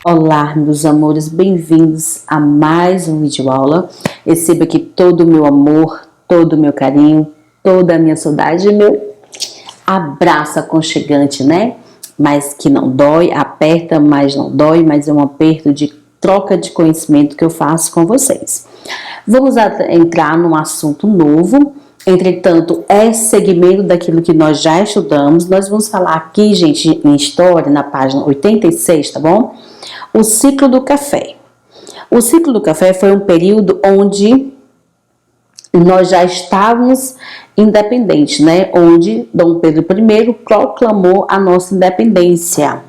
Olá, meus amores, bem-vindos a mais um vídeo aula. Receba aqui todo o meu amor, todo o meu carinho, toda a minha saudade e meu abraço aconchegante, né? Mas que não dói, aperta, mas não dói, mas é um aperto de troca de conhecimento que eu faço com vocês. Vamos entrar num assunto novo. Entretanto, é segmento daquilo que nós já estudamos. Nós vamos falar aqui, gente, em história, na página 86, tá bom? O ciclo do café. O ciclo do café foi um período onde nós já estávamos independentes, né? Onde Dom Pedro I proclamou a nossa independência,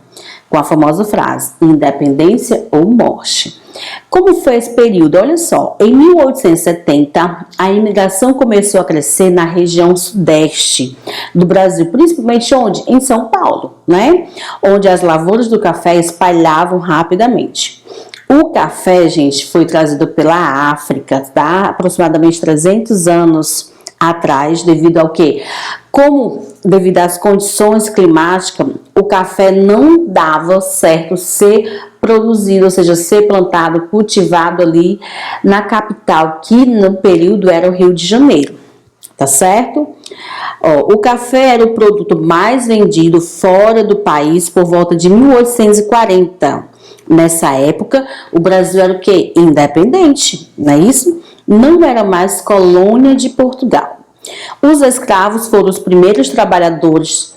com a famosa frase, independência ou morte. Como foi esse período? Olha só, em 1870, a imigração começou a crescer na região sudeste do Brasil, principalmente onde? Em São Paulo, né? Onde as lavouras do café espalhavam rapidamente. O café, gente, foi trazido pela África, tá? Aproximadamente 300 anos atrás, devido ao quê? Devido às condições climáticas, o café não dava certo ser produzido, ou seja, ser plantado, cultivado ali na capital, que no período era o Rio de Janeiro, tá certo? O café era o produto mais vendido fora do país por volta de 1840. Nessa época, o Brasil era o quê? Independente, não é isso? Não era mais colônia de Portugal. Os escravos foram os primeiros trabalhadores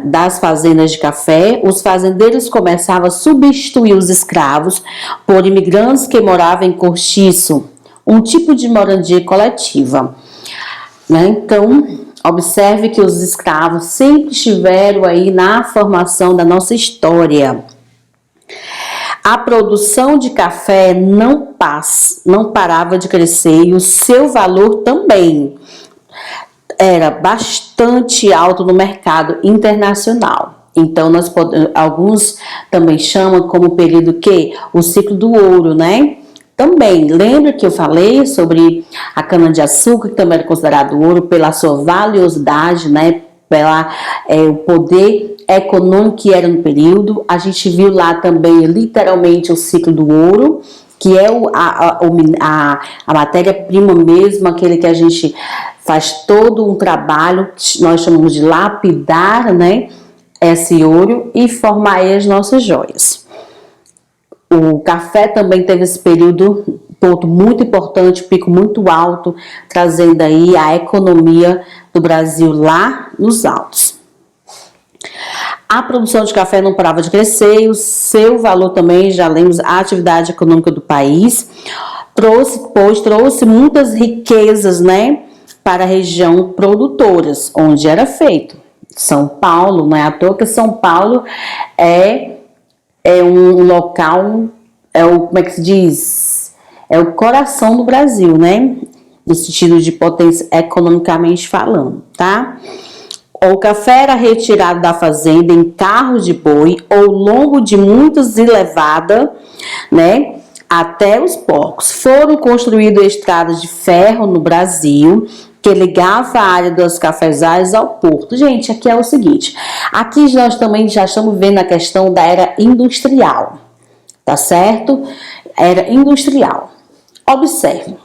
das fazendas de café. Os fazendeiros começavam a substituir os escravos por imigrantes que moravam em cortiço, um tipo de moradia coletiva. Então, observe que os escravos sempre estiveram aí na formação da nossa história. A produção de café não parava de crescer e o seu valor também era bastante alto no mercado internacional. Então, alguns também chamam como período o ciclo do ouro, né? Também, lembra que eu falei sobre a cana-de-açúcar, que também era considerado ouro pela sua valiosidade, né? O poder econômico que era no período. A gente viu lá também literalmente o ciclo do ouro, que é a matéria-prima mesmo, aquele que a gente faz todo um trabalho, que nós chamamos de lapidar, né, esse ouro e formar aí as nossas joias. O café também teve esse período, ponto muito importante, pico muito alto, trazendo aí a economia do Brasil lá nos altos. A produção de café não parava de crescer e o seu valor também, já lemos, a atividade econômica do país, trouxe muitas riquezas, né, para a região produtoras, onde era feito. São Paulo, não é à toa que São Paulo é um local, como é que se diz? É o coração do Brasil, né? No sentido de potência economicamente falando, tá? O café era retirado da fazenda em carros de boi ao longo de muitas levadas, né, até os porcos. Foram construídas estradas de ferro no Brasil que ligava a área dos cafezais ao porto. Gente, aqui é o seguinte, aqui nós também já estamos vendo a questão da era industrial, tá certo? Era industrial. Observe.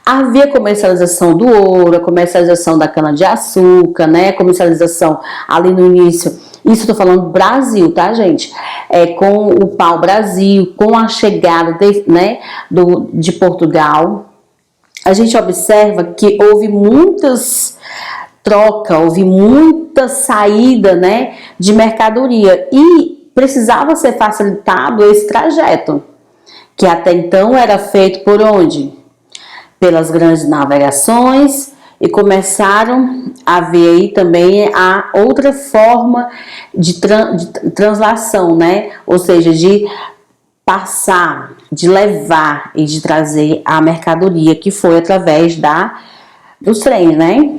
Havia comercialização do ouro, a comercialização da cana-de-açúcar, né? Comercialização ali no início. Isso eu tô falando do Brasil, tá, gente? Com o pau-brasil, com a chegada de Portugal, a gente observa que houve muitas trocas, houve muita saída, né, de mercadoria e precisava ser facilitado esse trajeto, que até então era feito por onde? Pelas grandes navegações, e começaram a ver aí também a outra forma de translação, né? Ou seja, de passar, de levar e de trazer a mercadoria, que foi através dos trens, né?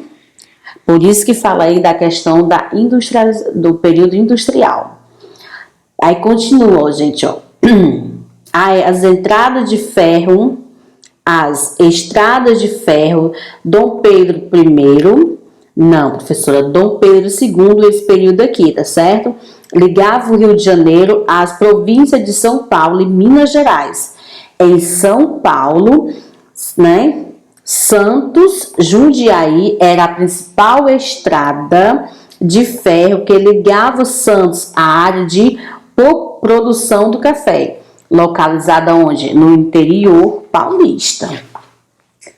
Por isso que fala aí da questão do período industrial. Aí continua, gente, ó. As entradas de ferro, as estradas de ferro, Dom Pedro I Não, professora, Dom Pedro II, esse período aqui, tá certo? Ligava o Rio de Janeiro às províncias de São Paulo e Minas Gerais. Em São Paulo, né, Santos, Jundiaí era a principal estrada de ferro que ligava Santos à área de produção do café, localizada onde? No interior paulista.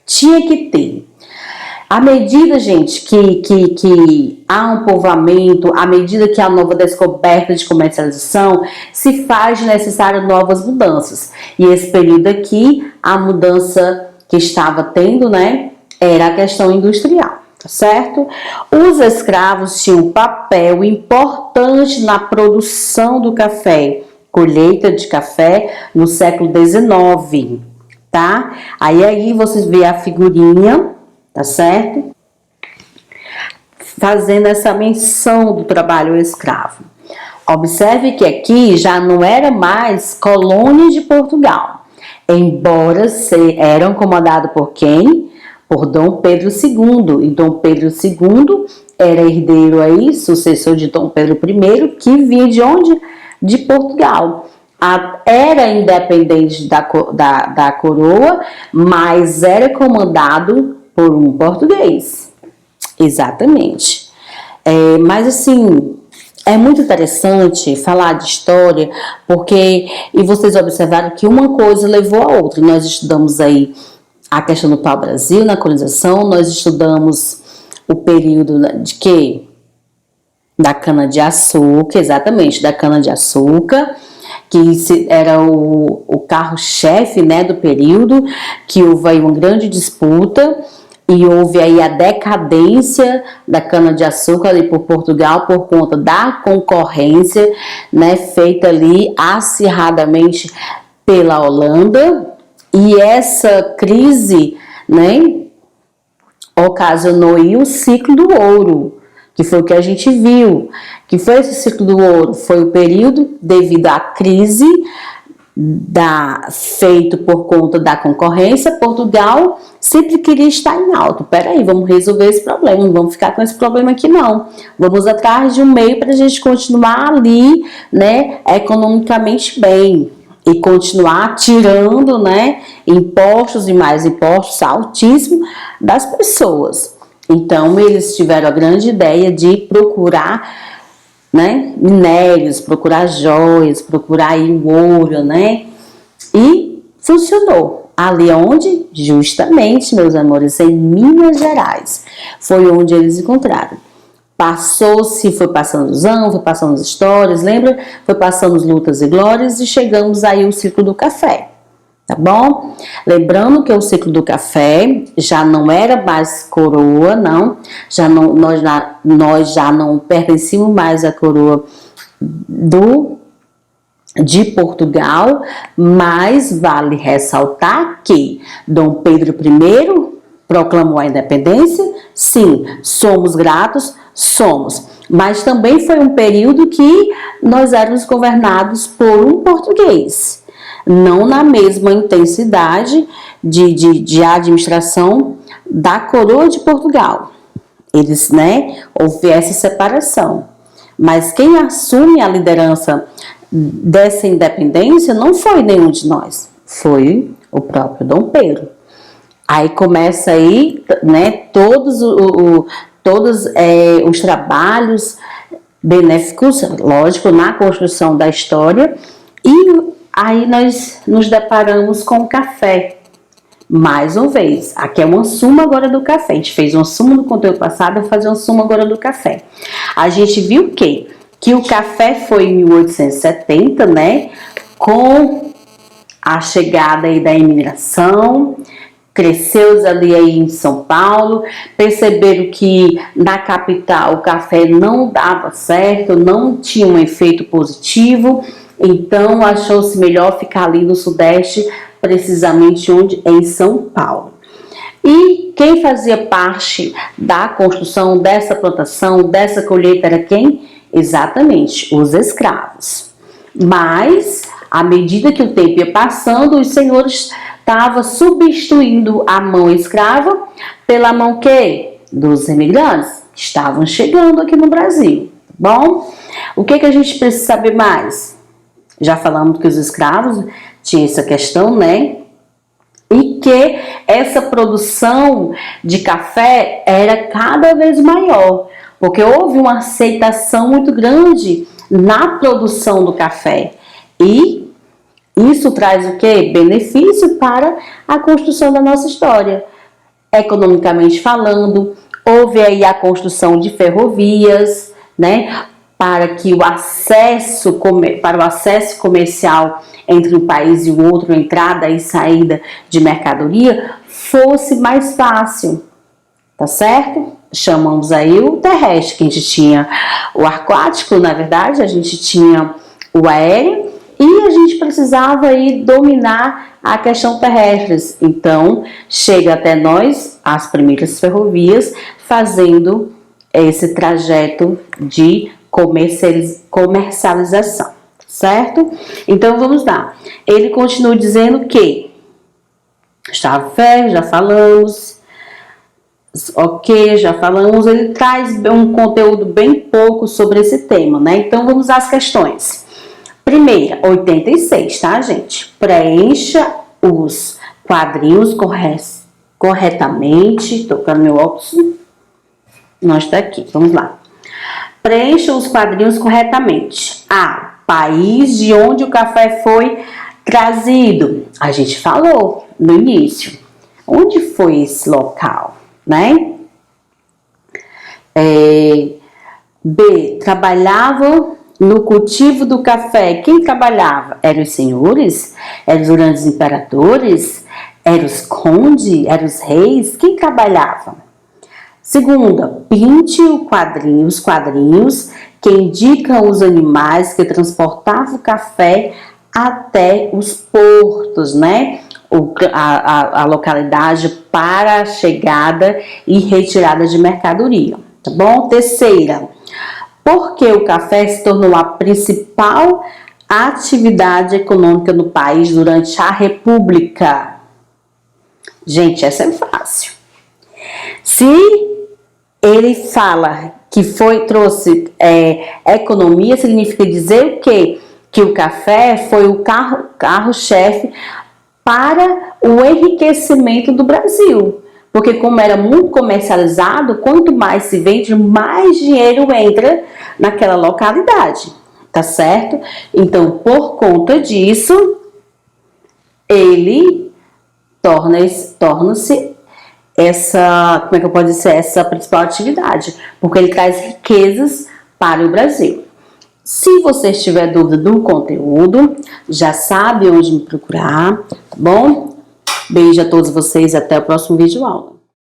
Tinha que ter. À medida, gente, que há um povoamento, à medida que há nova descoberta de comercialização, se faz necessário novas mudanças. E esse período aqui, a mudança que estava tendo, né, era a questão industrial, tá certo? Os escravos tinham um papel importante na produção do café, colheita de café no século XIX, tá? Aí vocês vê a figurinha, tá certo? Fazendo essa menção do trabalho escravo. Observe que aqui já não era mais colônia de Portugal, embora eram comandados por quem? Por Dom Pedro II. E Dom Pedro II era herdeiro aí, sucessor de Dom Pedro I, que vinha de onde? De Portugal. Era independente da coroa, mas era comandado por um português. Exatamente. Mas assim, é muito interessante falar de história, porque, e vocês observaram que uma coisa levou a outra. Nós estudamos aí a questão do pau-brasil na colonização, nós estudamos o período de quê? Da cana-de-açúcar, exatamente, da cana-de-açúcar, que era o carro-chefe, né, do período, que houve aí uma grande disputa, e houve aí a decadência da cana-de-açúcar ali por Portugal por conta da concorrência, né, feita ali acirradamente pela Holanda, e essa crise, né, ocasionou aí o ciclo do ouro, que foi o que a gente viu. Que foi esse ciclo do ouro? Foi o período devido à crise feito por conta da concorrência. Portugal sempre queria estar em alto. Peraí, vamos resolver esse problema, não vamos ficar com esse problema aqui não. Vamos atrás de um meio para a gente continuar ali, né, economicamente bem. E continuar tirando, né, impostos e mais impostos altíssimos das pessoas. Então, eles tiveram a grande ideia de procurar, né, minérios, procurar joias, procurar aí o ouro, né? E funcionou. Ali onde? Justamente, meus amores, em Minas Gerais. Foi onde eles encontraram. Foi passando os anos, foi passando as histórias, lembra? Foi passando as lutas e glórias e chegamos aí ao ciclo do café. Tá bom? Lembrando que o ciclo do café já não era mais coroa, não. Nós já não pertencíamos mais à coroa de Portugal, mas vale ressaltar que Dom Pedro I proclamou a independência. Sim, somos gratos, somos. Mas também foi um período que nós éramos governados por um português. Não na mesma intensidade de administração da coroa de Portugal. Eles, né, houve essa separação. Mas quem assume a liderança dessa independência não foi nenhum de nós, foi o próprio Dom Pedro. Aí começa aí, né, todos os trabalhos benéficos, lógico, na construção da história, e aí nós nos deparamos com o café. Mais uma vez, aqui é uma suma agora do café. A gente fez uma suma no conteúdo passado, eu vou fazer uma suma agora do café. A gente viu que o café foi em 1870, né? Com a chegada aí da imigração, cresceu ali aí em São Paulo, perceberam que na capital o café não dava certo, não tinha um efeito positivo, então achou-se melhor ficar ali no Sudeste, precisamente onde? Em São Paulo. E quem fazia parte da construção dessa plantação, dessa colheita era quem? Exatamente, os escravos. Mas, à medida que o tempo ia passando, os senhores estavam substituindo a mão escrava pela mão que? Dos imigrantes. que estavam chegando aqui no Brasil, tá bom? O que a gente precisa saber mais? Já falamos que os escravos tinham essa questão, né? E que essa produção de café era cada vez maior, porque houve uma aceitação muito grande na produção do café. E isso traz o quê? Benefício para a construção da nossa história. Economicamente falando, houve aí a construção de ferrovias, né? Para que o acesso comercial entre um país e o outro, entrada e saída de mercadoria, fosse mais fácil, tá certo? Chamamos aí o terrestre, que a gente tinha o aquático, na verdade, a gente tinha o aéreo e a gente precisava aí dominar a questão terrestre. Então, chega até nós as primeiras ferrovias fazendo esse trajeto de comercialização, certo? Então vamos lá. Ele continua dizendo que estava ferro, já falamos, ok, já falamos. Ele traz um conteúdo bem pouco sobre esse tema, né? Então vamos às questões. Primeira, 86, tá, gente? Preencha os quadrinhos corretamente. Tocando meu óculos. Não está aqui, vamos lá. Preencha os quadrinhos corretamente. A. País de onde o café foi trazido. A gente falou no início. Onde foi esse local, né? B. Trabalhava no cultivo do café. Quem trabalhava? Eram os senhores? Eram os grandes imperadores? Eram os condes? Eram os reis? Quem trabalhava? Segunda, pinte os quadrinhos que indicam os animais que transportavam o café até os portos, né? A localidade para a chegada e retirada de mercadoria, tá bom? Terceira, por que o café se tornou a principal atividade econômica no país durante a República? Gente, essa é fácil. Se ele fala que trouxe economia, significa dizer o quê? Que o café foi o carro-chefe para o enriquecimento do Brasil. Porque como era muito comercializado, quanto mais se vende, mais dinheiro entra naquela localidade, tá certo? Então, por conta disso, ele torna-se essa, como é que eu posso dizer, essa principal atividade, porque ele traz riquezas para o Brasil. Se você tiver dúvida do conteúdo, já sabe onde me procurar, tá bom? Beijo a todos vocês, até o próximo vídeo aula.